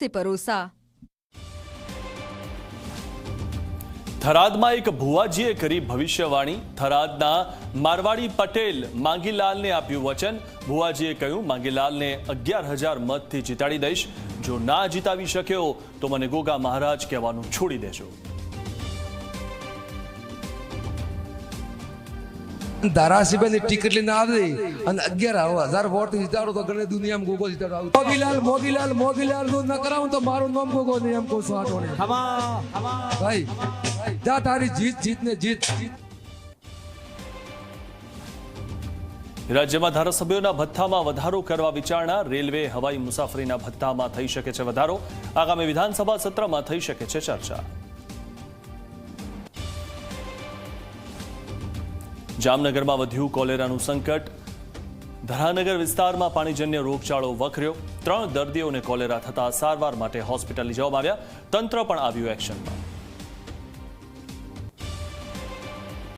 તે પરોસા। થરાદમાં એક ભુવાજીએ કરી ભવિષ્યવાણી। થરાદના મારવાડી પટેલ માંગીલાલને આપ્યું વચન। ભુવાજીએ કહ્યું, માંગીલાલને 11,000 મતથી જીતાડી દઈશ। જો ના જીતાવી શક્યો તો મને ગોગા મહારાજ કહેવાનું છોડી દેજો। ધારાસભ્યની ટિકિટ લઈને આવી અને 11,000 વોટ જીતાડો તો ગણે દુનિયામાં ગોગો જીતાડો। મોગીલાલ ન કરાવું તો મારું નામ ગોગો નહીં, એમ કહું છું આટોને। ભાઈ જા તારી જીત ને જીત। રાજ્યમાં ધારાસભ્યોના ભથ્થામાં વધારો કરવા વિચારણા। રેલવે હવાઈ મુસાફરીના ભથ્થામાં થઈ શકે છે વધારો। આગામી વિધાનસભા સત્રમાં થઈ શકે છે ચર્ચા। જામનગરમાં વધ્યું કોલેરાનું સંકટ। ધરાનગર વિસ્તારમાં પાણીજન્ય રોગચાળો વકર્યો। 3 દર્દીઓને કોલેરા થતા સારવાર માટે હોસ્પિટલ લઈ જવામાં આવ્યા। તંત્ર પણ આવ્યું એક્શનમાં।